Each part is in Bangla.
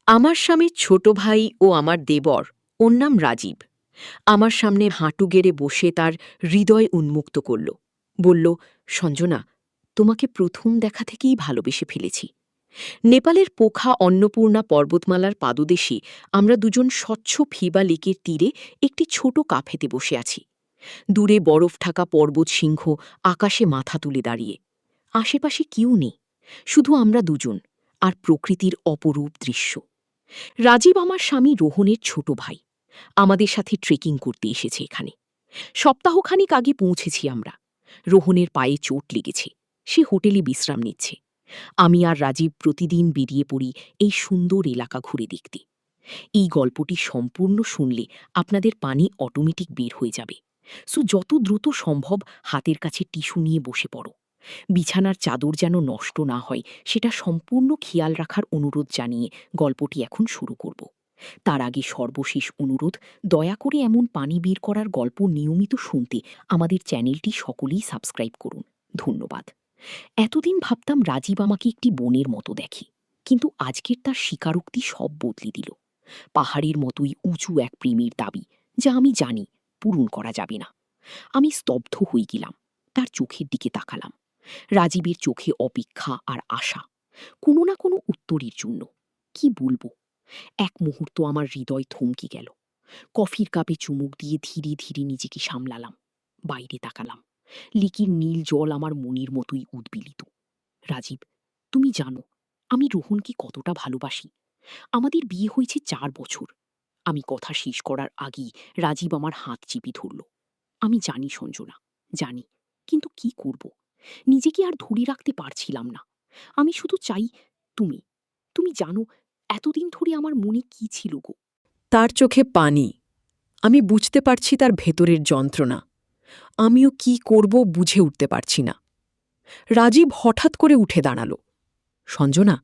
আমার স্বামীর ছোট ভাই ও আমার দেবর, ওর নাম রাজীব, আমার সামনে হাঁটু গেড়ে বসে তার হৃদয় উন্মুক্ত করল। বলল, সঞ্জনা, তোমাকে প্রথম দেখা থেকেই ভালোবেসে ফেলেছি। নেপালের পোখা অন্নপূর্ণা পর্বতমালার পাদদেশে আমরা দুজন স্বচ্ছ ফিবা লেকের তীরে একটি ছোট কাফেতে বসে আছি। দূরে বরফ ঢাকা পর্বত সিংহ আকাশে মাথা তুলে দাঁড়িয়ে। আশেপাশে কেউ নেই, শুধু আমরা দুজন আর প্রকৃতির অপরূপ দৃশ্য। রাজীব আমার স্বামী রোহনের ছোট ভাই, আমাদের সাথে ট্রেকিং করতে এসেছে এখানে। সপ্তাহখানিক আগে পৌঁছেছি আমরা। রোহনের পায়ে চোট লেগেছে, সে হোটেলে বিশ্রাম নিচ্ছে। আমি আর রাজীব প্রতিদিন বেরিয়ে পড়ি এই সুন্দর এলাকা ঘুরে দেখতে। এই গল্পটি সম্পূর্ণ শুনলে আপনাদের পানি অটোমেটিক বের হয়ে যাবে। যত দ্রুত সম্ভব হাতের কাছে টিস্যু নিয়ে বসে পড়ো। বিছানার চাদর যেন নষ্ট না হয় সেটা সম্পূর্ণ খেয়াল রাখার অনুরোধ জানিয়ে গল্পটি এখন শুরু করব। তার আগে সর্বশেষ অনুরোধ, দয়া করে এমন পানি বের করার গল্প নিয়মিত শুনতে আমাদের চ্যানেলটি সকলেই সাবস্ক্রাইব করুন। ধন্যবাদ। এতদিন ভাবতাম রাজীব আমাকে একটি বোনের মতো দেখে, কিন্তু আজকের তার স্বীকারোক্তি সব বদলে দিল। পাহাড়ের মতোই উঁচু এক প্রেমের দাবি, যা আমি জানি পূরণ করা যাবে না। আমি স্তব্ধ হয়ে গেলাম, তার চোখের দিকে তাকালাম। রাজীবের চোখে অপেক্ষা আর আশা, কোনো না কোনো উত্তরের জন্য। কি বলবো? এক মুহূর্ত আমার হৃদয় থমকে গেল। কফির কাপে চুমুক দিয়ে ধীরে ধীরে নিজেকে সামলালাম। বাইরে তাকালাম। লিকির নীল জল আমার মনের মতোই উদ্বেলিত। রাজীব, তুমি জানো আমি রোহনকে কতটা ভালোবাসি। আমাদের বিয়ে হয়েছে 4 বছর। আমি কথা শেষ করার আগেই রাজীব আমার হাত চেপে ধরল। আমি জানি সঞ্জনা, জানি, কিন্তু কি করব? নিজেকে আর ধরে রাখতে পারছিলাম না। আমি শুধু চাই, তুমি তুমি জানো এতদিন ধরে আমার মনে কি ছিল গো। তার চোখে পানি। আমি বুঝতে পারছি তার ভেতরের যন্ত্রণা। আমিও কি করব বুঝে উঠতে পারছি না। রাজীব হঠাৎ করে উঠে দাঁড়াল। সঞ্জনা,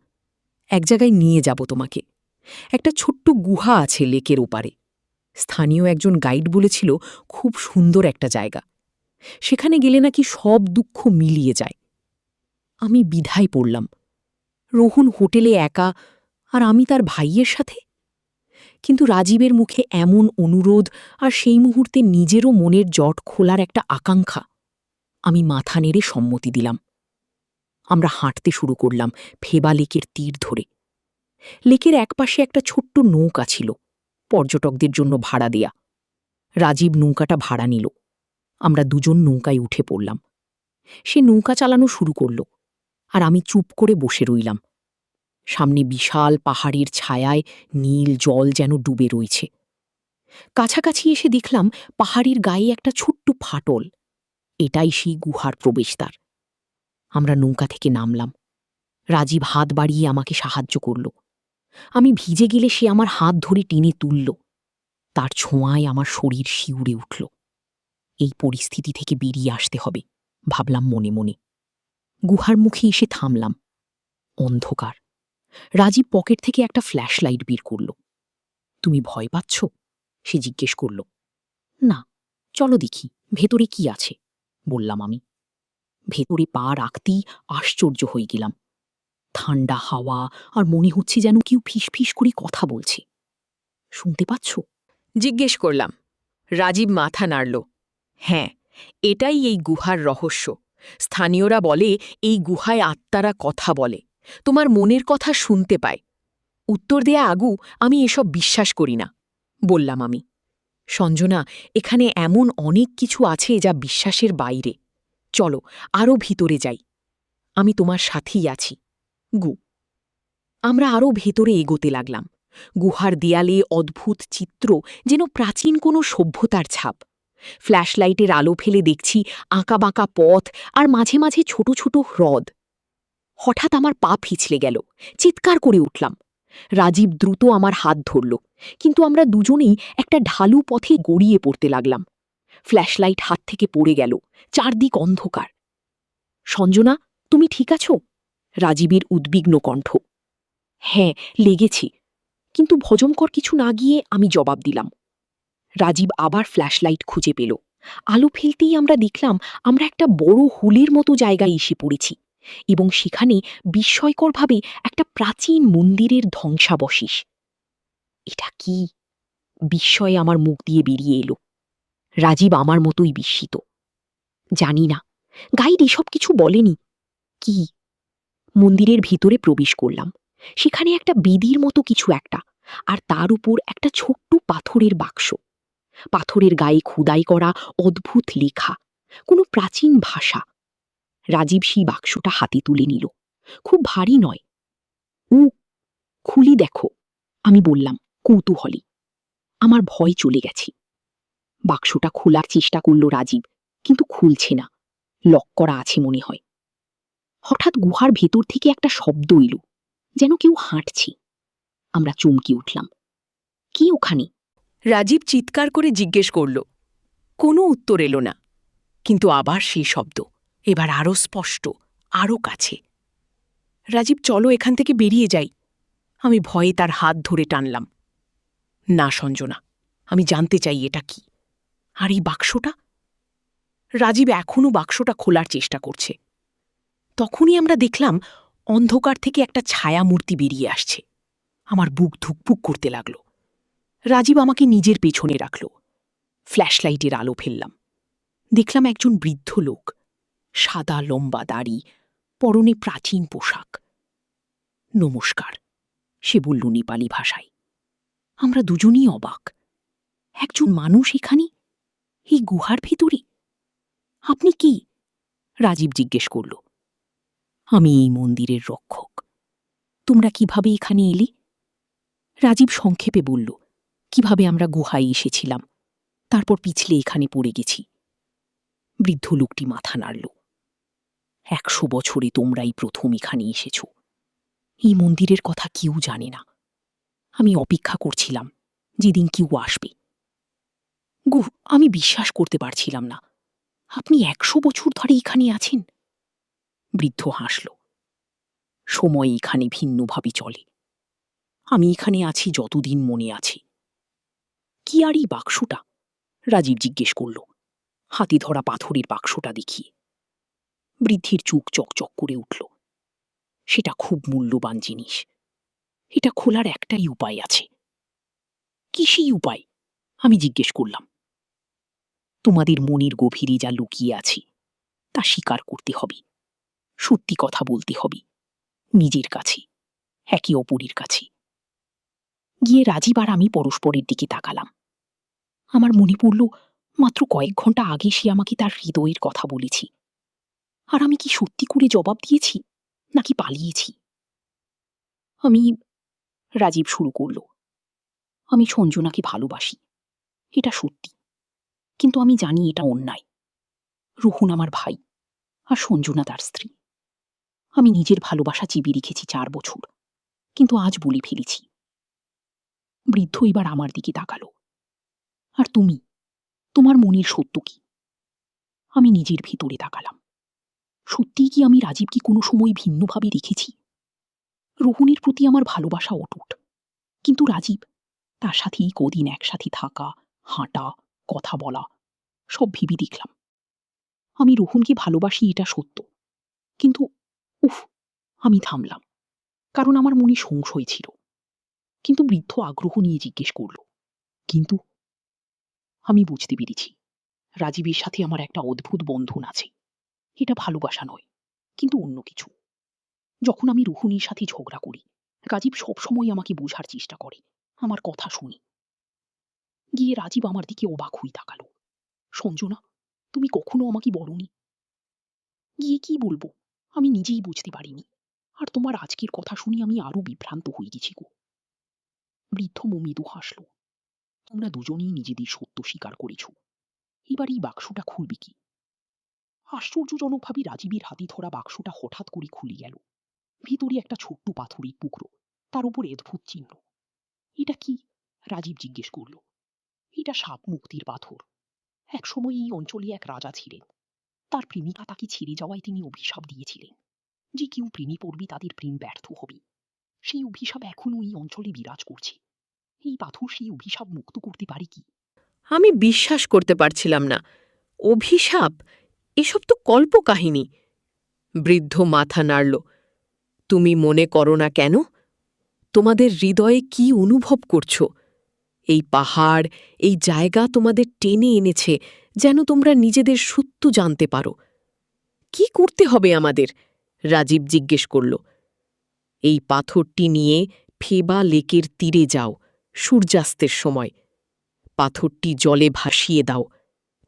এক জায়গায় নিয়ে যাব তোমাকে। একটা ছোট্ট গুহা আছে লেকের ওপারে। স্থানীয় একজন গাইড বলেছিল খুব সুন্দর একটা জায়গা। সেখানে গেলে নাকি সব দুঃখ মিলিয়ে যায়। আমি দ্বিধায় পড়লাম। রোহন হোটেলে একা, আর আমি তার ভাইয়ের সাথে। কিন্তু রাজীবের মুখে এমন অনুরোধ, আর সেই মুহূর্তে নিজেরও মনের জট খোলার একটা আকাঙ্ক্ষা। আমি মাথা নেড়ে সম্মতি দিলাম। আমরা হাঁটতে শুরু করলাম ফেবা লেকের তীর ধরে। লেকের একপাশে একটা ছোট্ট নৌকা ছিল, পর্যটকদের জন্য ভাড়া দেয়া। রাজীব নৌকাটা ভাড়া নিল। আমরা দুজন নৌকায় উঠে পড়লাম। সে নৌকা চালানো শুরু করল, আর আমি চুপ করে বসে রইলাম। সামনে বিশাল পাহাড়ের ছায়ায় নীল জল যেন ডুবে রয়েছে। কাছাকাছি এসে দেখলাম পাহাড়ের গায়ে একটা ছোট্ট ফাটল। এটাই সেই গুহার প্রবেশদ্বার। আমরা নৌকা থেকে নামলাম। রাজীব হাত বাড়িয়ে আমাকে সাহায্য করল। আমি ভিজে গেলে সে আমার হাত ধরে টেনে তুলল। তার ছোঁয়ায় আমার শরীর শিউরে উঠল। এই পরিস্থিতি থেকে বেরিয়ে আসতে হবে, ভাবলাম মনে মনে। গুহার মুখে এসে থামলাম। অন্ধকার। রাজীব পকেট থেকে একটা ফ্ল্যাশ লাইট বের করল। তুমি ভয় পাচ্ছ? সে জিজ্ঞেস করল। না, চলো দেখি ভেতরে কি আছে, বললাম আমি। ভেতরে পা রাখতেই আশ্চর্য হয়ে গেলাম। ঠান্ডা হাওয়া, আর মনে হচ্ছে যেন কেউ ফিসফিস করে কথা বলছে। শুনতে পাচ্ছ? জিজ্ঞেস করলাম। রাজীব মাথা নাড়ল। হ্যাঁ, এটাই এই গুহার রহস্য। স্থানীয়রা বলে এই গুহায় আত্মারা কথা বলে, তোমার মনের কথা শুনতে পায়। উত্তর দেয়া আগু আমি এসব বিশ্বাস করি না, বললাম আমি। সঞ্জনা, এখানে এমন অনেক কিছু আছে যা বিশ্বাসের বাইরে। চলো আরও ভিতরে যাই, আমি তোমার সাথেই আছি। আমরা আরও ভেতরে এগোতে লাগলাম। গুহার দেয়ালে অদ্ভুত চিত্র, যেন প্রাচীন কোনো সভ্যতার ছাপ। ফ্ল্যাশলাইটের আলো ফেলে দেখছি আঁকাবাঁকা পথ, আর মাঝে মাঝে ছোট ছোট হ্রদ। হঠাৎ আমার পা পিছলে গেল, চিৎকার করে উঠলাম। রাজীব দ্রুত আমার হাত ধরল, কিন্তু আমরা দুজনেই একটা ঢালু পথে গড়িয়ে পড়তে লাগলাম। ফ্ল্যাশলাইট হাত থেকে পড়ে গেল, চারদিক অন্ধকার। সঞ্জনা, তুমি ঠিক আছো? রাজীবের উদ্বিগ্ন কণ্ঠ। হ্যাঁ, লেগেছি, কিন্তু ভজমকর কিছু না গিয়ে আমি জবাব দিলাম। রাজীব আবার ফ্ল্যাশলাইট খুঁজে পেল। আলো ফেলতেই আমরা দেখলাম আমরা একটা বড় হুলের মতো জায়গায় এসে পড়েছি, এবং সেখানে বিস্ময়করভাবে একটা প্রাচীন মন্দিরের ধ্বংসাবশেষ। এটা কি? বিস্ময়ে আমার মুখ দিয়ে বেরিয়ে এলো। রাজীব আমার মতোই বিস্মিত। জানি না, গাইড এসব কিছু বলেনি। কি? মন্দিরের ভিতরে প্রবেশ করলাম। সেখানে একটা বেদির মতো কিছু একটা, আর তার উপর একটা ছোট্ট পাথরের বাক্স। পাথরের গায়ে খোদাই করা অদ্ভুত লেখা, কোনো প্রাচীন ভাষা। রাজীব সেই বাক্সটা হাতে তুলে নিল। খুব ভারী নয়। ও, খুলি দেখো, আমি বললাম কৌতূহলী। আমার ভয় চলে গেছে। বাক্সটা খোলার চেষ্টা করল রাজীব, কিন্তু খুলছে না। লক করা আছে মনে হয়। হঠাৎ গুহার ভেতর থেকে একটা শব্দ এলো, যেন কেউ হাঁটছে। আমরা চমকে উঠলাম। কি ওখানে? রাজীব চিৎকার করে জিজ্ঞেস করল। কোনো উত্তর এলো না, কিন্তু আবার সেই শব্দ, এবার আরও স্পষ্ট, আরও কাছে। রাজীব, চলো এখান থেকে বেরিয়ে যাই। আমি ভয়ে তার হাত ধরে টানলাম। না সঞ্জনা, আমি জানতে চাই এটা কি। আর এই বাক্সটা? রাজীব এখনও বাক্সটা খোলার চেষ্টা করছে। তখনই আমরা দেখলাম অন্ধকার থেকে একটা ছায়া মূর্তি বেরিয়ে আসছে। আমার বুক ধুকপুক করতে লাগল। রাজীব আমাকে নিজের পেছনে রাখল। ফ্ল্যাশলাইটের আলো ফেললাম। দেখলাম একজন বৃদ্ধ লোক, সাদা লম্বা দাড়ি, পরনে প্রাচীন পোশাক। নমস্কার, সে বলল নেপালি ভাষায়। আমরা দুজনই অবাক। একজন মানুষ এখানে, এই গুহার ভিতরে? আপনি কি? রাজীব জিজ্ঞেস করল। আমি এই মন্দিরের রক্ষক। তোমরা কিভাবে এখানে এলে? রাজীব সংক্ষেপে বলল, কিভাবে আমরা গুহায় এসেছিলাম, তারপর পিছলে এখানে পড়ে গেছি। বৃদ্ধ লোকটি মাথা নাড়ল। 100 বছরে তোমরাই প্রথম এখানে এসেছ। এই মন্দিরের কথা কেউ জানে না। আমি অপেক্ষা করছিলাম যেদিন কেউ আসবে। আমি বিশ্বাস করতে পারছিলাম না। আপনি 100 বছর ধরে এখানে আছেন? বৃদ্ধ হাসল। সময় এখানে ভিন্নভাবে চলে। আমি এখানে আছি যতদিন মনে আছে। কি আর এই বাক্সটা? রাজীব জিজ্ঞেস করল, হাতে ধরা পাথরের বাক্সটা দেখিয়ে। বৃদ্ধির চোখ চকচক করে উঠল। সেটা খুব মূল্যবান জিনিস। এটা খোলার একটাই উপায় আছে। কি সেই উপায়? আমি জিজ্ঞেস করলাম। তোমাদের মনের গভীরে যা লুকিয়ে আছে তা স্বীকার করতে হবে। সত্যি কথা বলতে হবে, নিজের কাছে, একে অপরের কাছে। গিয়ে রাজীব আর আমি পরস্পরের দিকে তাকালাম। আমার মনে পড়ল মাত্র কয়েক ঘন্টা আগে সে আমাকে তার হৃদয়ের কথা বলেছি। আর আমি কি সত্যি করে জবাব দিয়েছি, নাকি পালিয়েছি? রাজীব শুরু করল। আমি সঞ্জনাকে ভালোবাসি, এটা সত্যি। কিন্তু আমি জানি এটা অন্যায়। রুহুন আমার ভাই, আর সঞ্জনা তার স্ত্রী। আমি নিজের ভালোবাসা চিবিয়ে রেখেছি 4 বছর, কিন্তু আজ বলে ফেলেছি। বৃদ্ধ এবার আমার দিকে তাকালো। আর তুমি, তোমার মনের সত্য কি? আমি নিজের ভিতরে তাকালাম। সত্যিই কি আমি রাজীবকে কোনো সময় ভিন্নভাবে রেখেছি? রোহনের প্রতি আমার ভালোবাসা অটুট, কিন্তু রাজীব, তার সাথে এই কদিন একসাথে থাকা, হাঁটা, কথা বলা, সব ভেবে দেখলাম। আমি রোহনকে ভালোবাসি, এটা সত্য, কিন্তু উফ, আমি থামলাম, কারণ আমার মনে সংশয় ছিল। কিন্তু বৃদ্ধ আগ্রহ নিয়ে জিজ্ঞেস করল, কিন্তু? আমি বুঝতে পেরেছি রাজীবের সাথে আমার একটা অদ্ভুত বন্ধন আছে। এটা ভালোবাসা নয়, কিন্তু অন্য কিছু। যখন আমি রুহুনির সাথে ঝগড়া করি, রাজীব সবসময় আমাকে বোঝার চেষ্টা করে, আমার কথা শুনি। গিয়ে রাজীব আমার দিকে অবাক হয়ে তাকালো। সঞ্জনা, তুমি কখনো আমাকে বলনি। গিয়ে কি বলবো, আমি নিজেই বুঝতে পারিনি। আর তোমার আজকের কথা শুনে আমি আরো বিভ্রান্ত হয়ে গেছি গো। বৃদ্ধ মৃদু হাসল। তোমরা দুজনেই নিজেদের সত্য স্বীকার করেছ। এবার এই বাক্সটা খুলবে কি? আশ্চর্যজনকভাবে রাজীবের হাতে ধরা বাক্সটা হঠাৎ করে খুলে গেল। ভিতরে একটা ছোট্ট পাথরের টুকরো, তার উপর অদ্ভুত চিহ্ন। এটা কি? রাজীব জিজ্ঞেস করল। এটা সাপ মুক্তির পাথর। একসময় এই অঞ্চলে এক রাজা ছিলেন। তার প্রেমিকা তাকে ছেড়ে যাওয়ায় তিনি অভিশাপ দিয়েছিলেন যে কেউ প্রেমে পড়বে তাদের প্রেম ব্যর্থ হবে। সেই অভিশাপ এখনো এই অঞ্চলে বিরাজ করছে। এই পাথর সেই অভিশাপ মুক্ত করতে পারে কি? আমি বিশ্বাস করতে পারছিলাম না। অভিশাপ? এসব তো কল্পকাহিনী। বৃদ্ধ মাথা নাড়ল। তুমি মনে করো না কেন? তোমাদের হৃদয়ে কি অনুভব করছো? এই পাহাড়, এই জায়গা তোমাদের টেনে এনেছে যেন তোমরা নিজেদের সত্য জানতে পারো। কি করতে হবে আমাদের? রাজীব জিজ্ঞেস করল। এই পাথরটি নিয়ে ফেবা লেকের তীরে যাও সূর্যাস্তের সময়। পাথরটি জলে ভাসিয়ে দাও,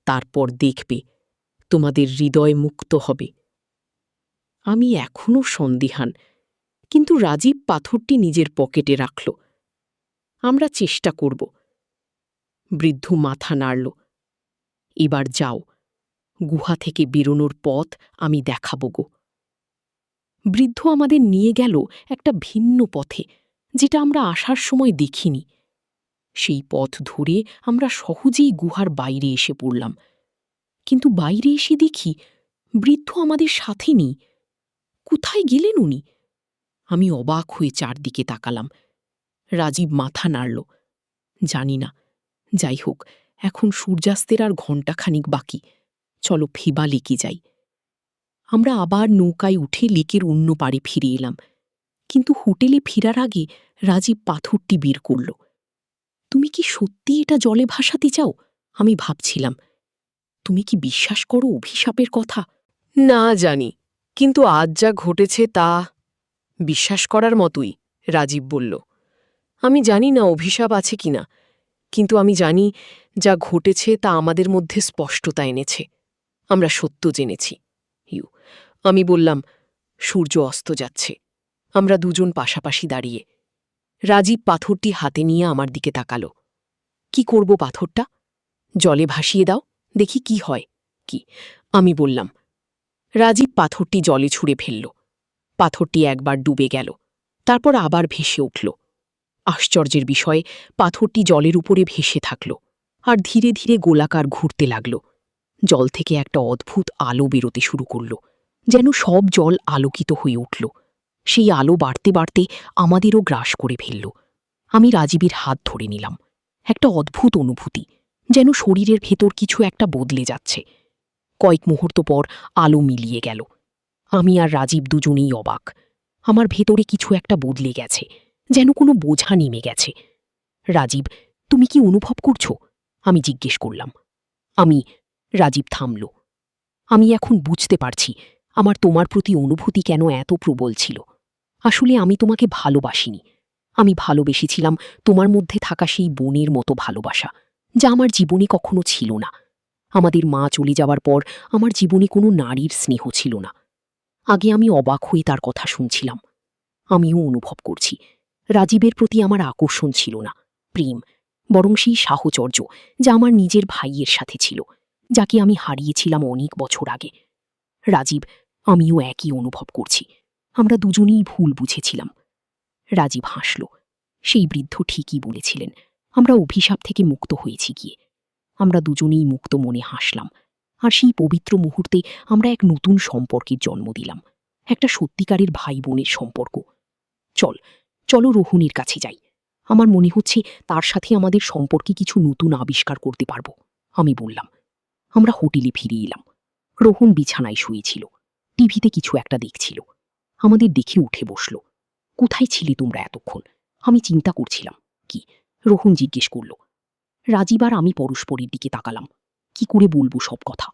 তারপর দেখবে তোমাদের হৃদয় মুক্ত হবে। আমি এখনও সন্দিহান, কিন্তু রাজীব পাথরটি নিজের পকেটে রাখল। আমরা চেষ্টা করব। বৃদ্ধ মাথা নাড়ল। এবার যাও, গুহা থেকে বেরোনোর পথ আমি দেখাব গো। বৃদ্ধ আমাদের নিয়ে গেল একটা ভিন্ন পথে, যেটা আমরা আসার সময় দেখিনি। সেই পথ ধরে আমরা সহজেই গুহার বাইরে এসে পড়লাম। কিন্তু বাইরে এসে দেখি বৃদ্ধ আমাদের সাথে নেই। কোথায় গেলেন উনি? আমি অবাক হয়ে চারদিকে তাকালাম। রাজীব মাথা নাড়ল। জানি না। যাই হোক, এখন সূর্যাস্তের আর ঘণ্টাখানিক বাকি। চলো ফেবা লেকে যাই। আমরা আবার নৌকায় উঠে লেকের অন্য পাড়ে ফিরে এলাম। কিন্তু হোটেলে ফেরার আগে রাজীব পাথরটি বের করল। তুমি কি সত্যি এটা জলে ভাসাতে চাও? আমি ভাবছিলাম। তুমি কি বিশ্বাস করো অভিশাপের কথা? না জানি, কিন্তু আজ যা ঘটেছে তা বিশ্বাস করার মতোই, রাজীব বলল। আমি জানি না অভিশাপ আছে কিনা, কিন্তু আমি জানি যা ঘটেছে তা আমাদের মধ্যে স্পষ্টতা এনেছে। আমরা সত্য জেনেছি। আমি বললাম, সূর্য অস্ত যাচ্ছে। আমরা দুজন পাশাপাশি দাঁড়িয়ে। রাজীব পাথরটি হাতে নিয়ে আমার দিকে তাকালো। কি করব পাথরটা? জলে ভাসিয়ে দাও, দেখি কি হয়। কি? আমি বললাম। রাজীব পাথরটি জলে ছুঁড়ে ফেলল। পাথরটি একবার ডুবে গেল, তারপর আবার ভেসে উঠল। আশ্চর্যের বিষয়ে পাথরটি জলের উপরে ভেসে থাকল আর ধীরে ধীরে গোলাকার ঘুরতে লাগল। জল থেকে একটা অদ্ভুত আলো বেরোতে শুরু করল, যেন সব জল আলোকিত হয়ে উঠল। সেই আলো বাড়তে বাড়তে আমাদেরও গ্রাস করে ফেলল। আমি রাজীবের হাত ধরে নিলাম। একটা অদ্ভুত অনুভূতি, যেন শরীরের ভেতর কিছু একটা বদলে যাচ্ছে। কয়েক মুহূর্ত পর আলো মিলিয়ে গেল। আমি আর রাজীব দুজনেই অবাক। আমার ভেতরে কিছু একটা বদলে গেছে, যেন কোনো বোঝা নেমে গেছে। রাজীব, তুমি কি অনুভব করছো? আমি জিজ্ঞেস করলাম। রাজীব থামল। আমি এখন বুঝতে পারছি আমার তোমার প্রতি অনুভূতি কেন এত প্রবল ছিল। আসলে আমি তোমাকে ভালোবাসিনি। আমি ভালোবেসেছিলাম তোমার মধ্যে থাকা সেই বোনের মতো ভালোবাসা, যা আমার জীবনে কখনো ছিল না। আমাদের মা চলে যাওয়ার পর আমার জীবনে কোনো নারীর স্নেহ ছিল না। আগে আমি অবাক হয়ে তার কথা শুনছিলাম। আমিও অনুভব করছি রাজীবের প্রতি আমার আকর্ষণ ছিল না প্রেম, বরং সেই সাহচর্য যা আমার নিজের ভাইয়ের সাথে ছিল, যাকে আমি হারিয়েছিলাম অনেক বছর আগে। রাজীব, আমিও একই অনুভব করছি। আমরা দুজনেই ভুল বুঝেছিলাম। রাজীব হাসল। সেই বৃদ্ধ ঠিকই বলেছিলেন, আমরা অভিশাপ থেকে মুক্ত হয়েছি গিয়ে। আমরা দুজনেই মুক্ত মনে হাসলাম, আর সেই পবিত্র মুহূর্তে আমরা এক নতুন সম্পর্কের জন্ম দিলাম, একটা সত্যিকারের ভাই বোনের সম্পর্ক। চলো রোহনের কাছে যাই। আমার মনে হচ্ছে তার সাথে আমাদের সম্পর্কে কিছু নতুন আবিষ্কার করতে পারব, আমি বললাম। আমরা হোটেলে ফিরে এলাম। রোহন বিছানায় শুয়েছিল, টিভিতে কিছু একটা দেখছিল। আমাদের দেখে উঠে বসল। কোথায় ছিলে তোমরা এতক্ষণ? আমি চিন্তা করছিলাম। কি? রোহন জিজ্ঞেস করল। রাজীব আর আমি পরস্পরের দিকে তাকালাম। কি করে বলবো সব কথা?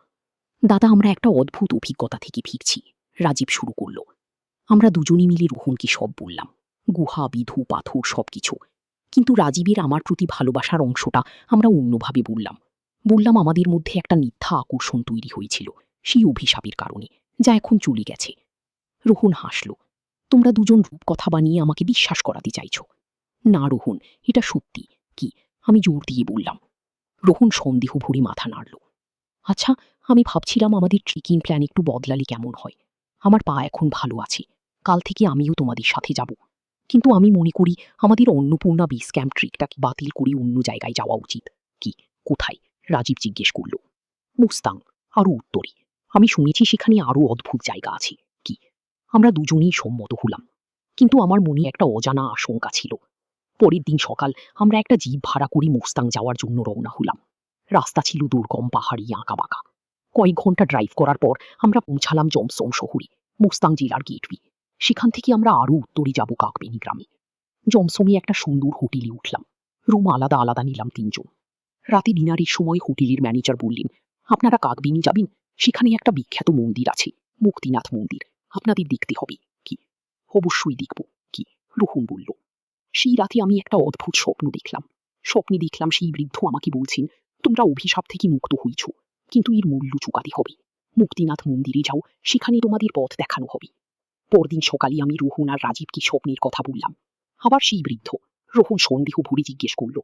দাদা, আমরা একটা অদ্ভুত অভিজ্ঞতা থেকে ফিরছি, রাজীব শুরু করল। আমরা দুজনে মিলে রোহনকে সব বললাম, গুহা, বিধু, পাথর সবকিছু। কিন্তু রাজীবের আমার প্রতি ভালোবাসার অংশটা আমরা অন্যভাবে বললাম আমাদের মধ্যে একটা মিথ্যা আকর্ষণ তৈরি হয়েছিল সেই অভিশাপের কারণে, যা এখন চলে গেছে। রোহন হাসল। তোমরা দুজন রূপকথা বানিয়ে আমাকে বিশ্বাস করাতে চাইছ। না রোহন, এটা সত্যি। কি? আমি জোর দিয়ে বললাম। রোহন সন্দেহ ভরে মাথা নাড়ল। আচ্ছা, আমি ভাবছিলাম আমাদের ট্রেকিং প্ল্যান একটু বদলালে কেমন হয়। আমার পা এখন ভালো আছে, কাল থেকে আমিও তোমাদের সাথে যাব। কিন্তু আমি মনে করি আমাদের অন্নপূর্ণা বেস ক্যাম্প ট্রিকটাকে বাতিল করে অন্য জায়গায় যাওয়া উচিত। কি? কোথায়? রাজীব জিজ্ঞেস করল। মুস্তাং, আরও উত্তরে। আমি শুনেছি সেখানে আরও অদ্ভুত জায়গা আছে। কি? আমরা দুজনেই সম্মত হলাম, কিন্তু আমার মনে একটা অজানা আশঙ্কা ছিল। পরের দিন সকাল আমরা একটা জিপ ভাড়া করে মুস্তাং যাওয়ার জন্য রওনা হলাম। রাস্তা ছিল দুর্গম, পাহাড়ি, আঁকাবাঁকা। কয়েক ঘন্টা ড্রাইভ করার পর আমরা পৌঁছালাম জমসম শহরে, মুস্তাং জেলার গেটওয়ে। সেখান থেকে আমরা আরও উত্তরে যাব কাকবেনি গ্রামে। জমসমে একটা সুন্দর হোটেলে উঠলাম। রুম আলাদা আলাদা নিলাম 3 জন। রাতে ডিনারের সময় হোটেলের ম্যানেজার বললেন, আপনারা কাকবিনি যাবেন, সেখানে একটা বিখ্যাত মন্দির আছে, মুক্তিনাথ মন্দির, আপনাদের দেখতে হবে। কি? অবশ্যই দেখব। কি? রোহন বলল। সেই রাতে আমি একটা অদ্ভুত স্বপ্ন দেখলাম। স্বপ্নে দেখলাম সেই বৃদ্ধ আমাকে বলছেন, তোমরা অভিশাপ থেকে মুক্ত হইছ, কিন্তু এর মূল্য চুকাতে হবে। মুক্তিনাথ মন্দিরে যাও, সেখানে তোমাদের পথ দেখানো হবে। পরদিন সকালে আমি রোহন আর রাজীবকে স্বপ্নের কথা বললাম। আবার সেই বৃদ্ধ। রোহন সন্দেহ ভরে জিজ্ঞেস করল।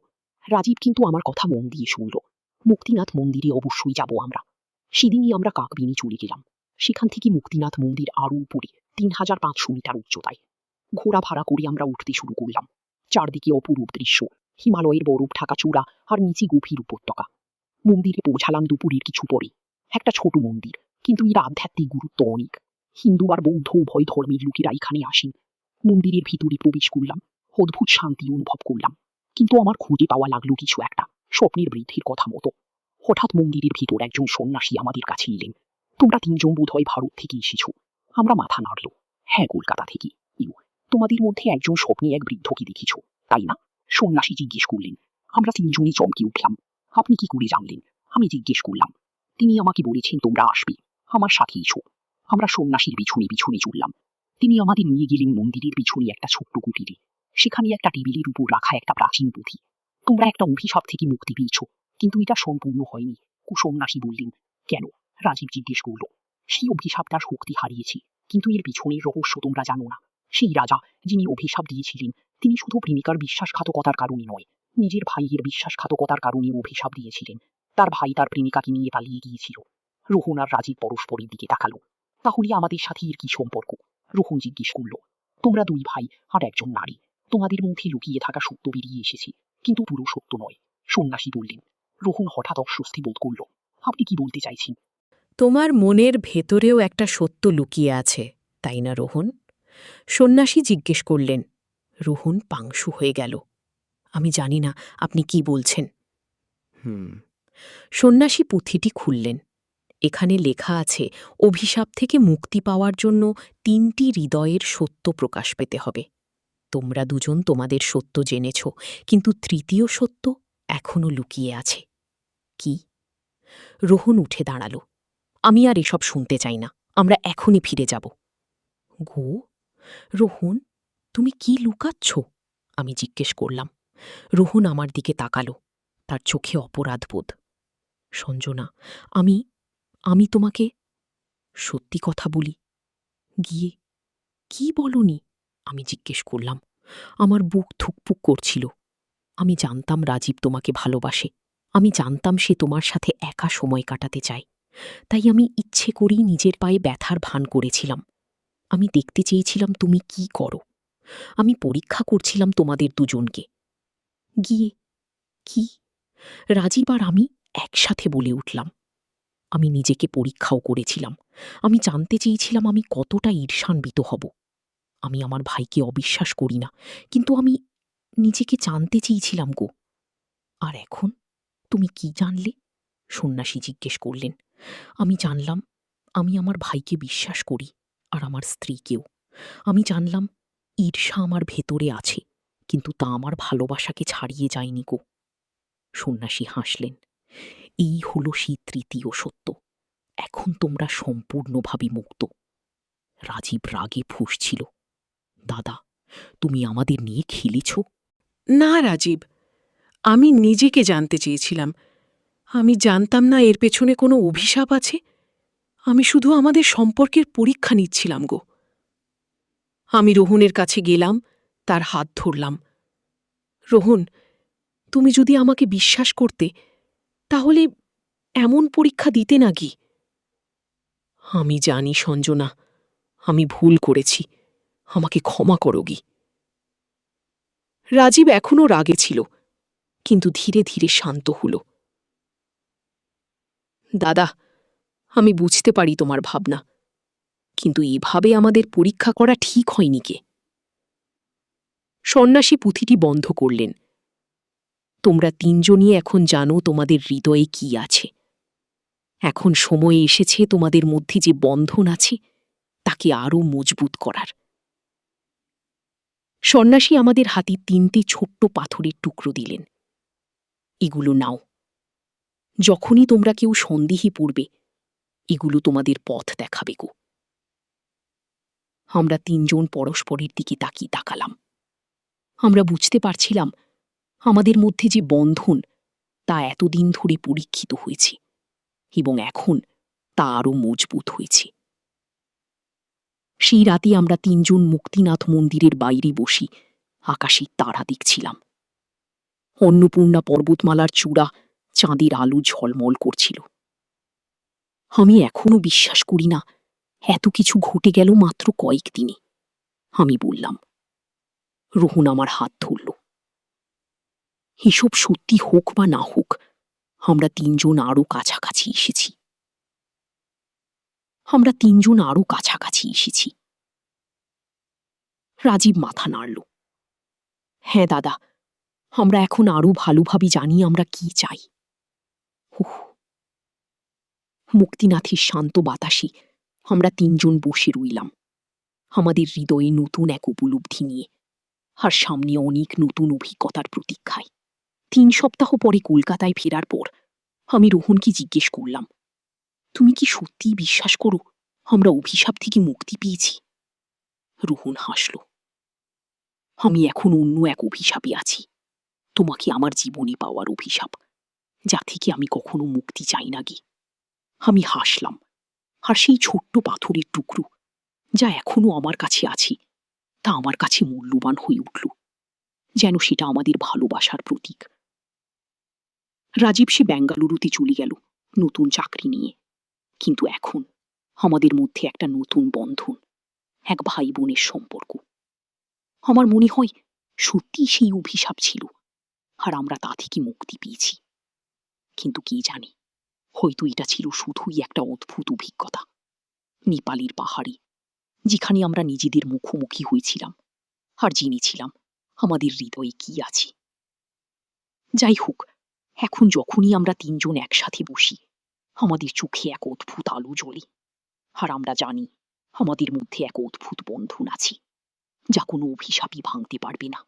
রাজীব কিন্তু আমার কথা মন দিয়ে শুনল। মুক্তিনাথ মন্দিরে অবশ্যই যাব আমরা। সেদিনই আমরা কাকবিনি চলে গেলাম। সেখান থেকে মুক্তিনাথ মন্দির আরও উপরে 3500 মিটার উচ্চতায়। ঘোড়া ভাড়া করে আমরা উঠতে শুরু করলাম। চারদিকে অপরূপ দৃশ্য, হিমালয়ের বরফ ঢাকা চূড়া আর নিচে গভীর উপত্যকা। মন্দিরে পৌঁছালাম দুপুরের কিছু পরে। একটা ছোট মন্দির, কিন্তু এর আধ্যাত্মিক গুরুত্ব অনেক। হিন্দু আর বৌদ্ধ উভয় ধর্মের লোকেরা এখানে আসেন। মন্দিরের ভিতরে প্রবেশ করলাম, অদ্ভুত শান্তি অনুভব করলাম। কিন্তু আমার খুঁজে পাওয়া লাগলো কিছু একটা, স্বপ্নের বৃদ্ধির কথা মতো। হঠাৎ মন্দিরের ভিতর একজন সন্ন্যাসী আমাদের কাছে এলেন। তোমরা 3 জন বোধ হয় ভারত থেকে এসেছো। আমরা মাথা নাড়ল। হ্যাঁ, কলকাতা থেকে। তোমাদের মধ্যে একজন স্বপ্নে এক বৃদ্ধকে দেখেছ, তাই না? সন্ন্যাসী জিজ্ঞেস করলেন। আমরা 3 জনই চমকে উঠলাম। আপনি কি করে জানলেন? আমি জিজ্ঞেস করলাম। তিনি আমাকে বলেছেন তোমরা আসবে, আমার সাথে এসো। আমরা সন্ন্যাসীর পিছনে পিছনে চললাম। তিনি আমাদের নিয়ে গেলেন মন্দিরের পিছনে একটা ছোট্ট কুটিরে। সেখানে একটা টেবিলের উপর রাখা একটা প্রাচীন পুঁথি। তোমরা একটা অভিশাপ থেকে মুক্তি পেয়েছ, কিন্তু এটা সম্পূর্ণ হয়নি। সন্ন্যাসী বললেন। কেন? রাজীব জিজ্ঞেস করল। সেই অভিশাপটার শক্তি হারিয়েছে, কিন্তু এর পিছনের রহস্য তোমরা জানো না। সেই রাজা, যিনি অভিশাপ দিয়েছিলেন, তিনি শুধু প্রেমিকার বিশ্বাসঘাতকতার কারণে নয়, নিজের ভাইয়ের বিশ্বাসঘাতকতার কারণে অভিশাপ দিয়েছিলেন। তার ভাই তার প্রেমিকাকে নিয়ে পালিয়ে গিয়েছিল। রোহন আর রাজীব পরস্পরের দিকে তাকালো। তাহলে আমাদের সাথে এর কি সম্পর্ক? রোহন জিজ্ঞেস করল। তোমরা 2 ভাই আর একজন নারী, তোমাদের মধ্যে লুকিয়ে থাকা সত্য বেরিয়ে এসেছে, কিন্তু পুরো সত্য নয়। সন্ন্যাসী বললেন। রোহন হঠাৎ অস্বস্তি বোধ করল। আপনি কি বলতে চাইছেন? তোমার মনের ভেতরেও একটা সত্য লুকিয়ে আছে, তাই না রোহন? সন্ন্যাসী জিজ্ঞেস করলেন। রোহন পাংশু হয়ে গেল। আমি জানি না আপনি কি বলছেন। সন্ন্যাসী পুঁথিটি খুললেন। এখানে লেখা আছে, অভিশাপ থেকে মুক্তি পাওয়ার জন্য 3টি হৃদয়ের সত্য প্রকাশ পেতে হবে। তোমরা দুজন তোমাদের সত্য জেনেছ, কিন্তু তৃতীয় সত্য এখনও লুকিয়ে আছে। কি? রোহন উঠে দাঁড়াল। আমি আর এসব শুনতে চাই না, আমরা এখনই ফিরে যাব। গো, রোহন, তুমি কি লুকাচ্ছ? আমি জিজ্ঞেস করলাম। রোহন আমার দিকে তাকালো, তার চোখে অপরাধবোধ। সঞ্জনা, আমি তোমাকে সত্যি কথা বলি। গিয়ে কি বলনি? আমি জিজ্ঞেস করলাম। আমার বুক থুকপুক করছিল। আমি জানতাম রাজীব তোমাকে ভালোবাসে। আমি জানতাম সে তোমার সাথে একা সময় কাটাতে চায়। তাই আমি ইচ্ছে করেই নিজের পায়ে ব্যথার ভান করেছিলাম। আমি দেখতে চেয়েছিলাম তুমি কি করো। আমি পরীক্ষা করছিলাম তোমাদের দুজনকে। গিয়ে কি? রাজীব আর আমি একসাথে বলে উঠলাম। আমি নিজেকে পরীক্ষাও করেছিলাম। আমি জানতে চেয়েছিলাম আমি কতটা ঈর্ষান্বিত হব। আমি আমার ভাইকে অবিশ্বাস করি না, কিন্তু আমি নিজেকে জানতে চেয়েছিলাম গো। আর এখন তুমি কি জানলে? সন্ন্যাসী জিজ্ঞেস করলেন। আমি জানলাম আমি আমার ভাইকে বিশ্বাস করি, আর আমার স্ত্রীকেও। আমি জানলাম ঈর্ষা আমার ভেতরে আছে, কিন্তু তা আমার ভালোবাসাকে ছাড়িয়ে যায়নি গো। সন্ন্যাসী হাসলেন। এই হলো সেই তৃতীয় সত্য। এখন তোমরা সম্পূর্ণভাবে মুক্ত। রাজীব রাগে ফুঁসছিল। দাদা, তুমি আমাদের নিয়ে খেলেছ? না রাজীব, আমি নিজেকে জানতে চেয়েছিলাম। আমি জানতাম না এর পেছনে কোনো অভিশাপ আছে। আমি শুধু আমাদের সম্পর্কের পরীক্ষা নিচ্ছিলাম গো। আমি রোহনের কাছে গেলাম, তার হাত ধরলাম। রোহন, তুমি যদি আমাকে বিশ্বাস করতে, তাহলে এমন পরীক্ষা দিতে নাকি? আমি জানি সঞ্জনা, আমি ভুল করেছি, আমাকে ক্ষমা করো গি। রাজীব এখনও রাগে ছিল, কিন্তু ধীরে ধীরে শান্ত হল। দাদা, আমি বুঝতে পারি তোমার ভাবনা, কিন্তু এভাবে আমাদের পরীক্ষা করা ঠিক হয়নি কে? সন্ন্যাসী পুঁথিটি বন্ধ করলেন। তোমরা 3 জনই এখন জানো তোমাদের হৃদয়ে কি আছে। এখন সময় এসেছে তোমাদের মধ্যে যে বন্ধন আছে তাকে আরও মজবুত করার। সন্ন্যাসী আমাদের হাতে 3টে ছোট্ট পাথরের টুকরো দিলেন। এগুলো নাও। যখনই তোমরা কেউ সন্দেহে পড়বে, এগুলো তোমাদের পথ দেখাবে গো। আমরা 3জন পরস্পরের দিকে তাকিয়ে তাকালাম। আমরা বুঝতে পারছিলাম আমাদের মধ্যে যে বন্ধন তা এতদিন ধরে পরীক্ষিত হয়েছে এবং এখন তা আরও মজবুত হয়েছে। সেই রাতে আমরা 3জন মুক্তিনাথ মন্দিরের বাইরে বসি আকাশের তারা দেখছিলাম। অন্নপূর্ণা পর্বতমালার চূড়া চাঁদের আলো ঝলমল করছিল। আমি এখনো বিশ্বাস করি না এত কিছু ঘটে গেল মাত্র কয়েকদিনে। আমি বললাম। রোহন আমার হাত ধরল। এসব সত্যি হোক বা না হোক, আমরা 3জন আরো কাছাকাছি এসেছি। রাজীব মাথা নাড়ল। হ্যাঁ দাদা, আমরা এখন আরো ভালোভাবে জানি আমরা কি চাই। মুক্তিনাথের শান্ত বাতাসে আমরা 3জন বসে রইলাম, আমাদের হৃদয়ে নতুন এক উপলব্ধি নিয়ে, আর সামনে অনেক নতুন অভিজ্ঞতার প্রতীক্ষায়। 3 সপ্তাহ পরে কলকাতায় ফেরার পর আমি রোহনকে জিজ্ঞেস করলাম, তুমি কি সত্যিই বিশ্বাস করো আমরা অভিশাপ থেকে মুক্তি পেয়েছি? রোহন হাসল। আমি এখন অন্য এক অভিশাপে আছি, তোমাকে আমার জীবনে পাওয়ার অভিশাপ, যা থেকে আমি কখনো মুক্তি চাই না গে। আমি হাসলাম, আর সেই ছোট্ট পাথরের টুকরো যা এখনো আমার কাছে আছে তা আমার কাছে মূল্যবান হয়ে উঠল, যেন সেটা আমাদের ভালোবাসার প্রতীক। রাজীব সে বেঙ্গালুরুতে চলে গেল নতুন চাকরি নিয়ে, কিন্তু এখন আমাদের মধ্যে একটা নতুন বন্ধন, এক ভাই বোনের সম্পর্ক। আমার মনে হয় সত্যি সেই অভিশাপ ছিল, আর আমরা তা থেকে মুক্তি পেয়েছি। কিন্তু কে জানে, হয়তো এটা ছিল শুধুই একটা অদ্ভুত অভিজ্ঞতা। নেপালের পাহাড়ে, যেখানে আমরা নিজেদের মুখোমুখি হয়েছিলাম আর জেনেছিলাম আমাদের হৃদয়ে কি আছে। যাই হোক, এখন যখনই আমরা 3জন একসাথে বসি, আমাদের চোখে এক অদ্ভুত আলো জ্বলে, আর আমরা জানি আমাদের মধ্যে এক অদ্ভুত বন্ধন আছে, যা কোনো অভিশাপই ভাঙতে পারবে না।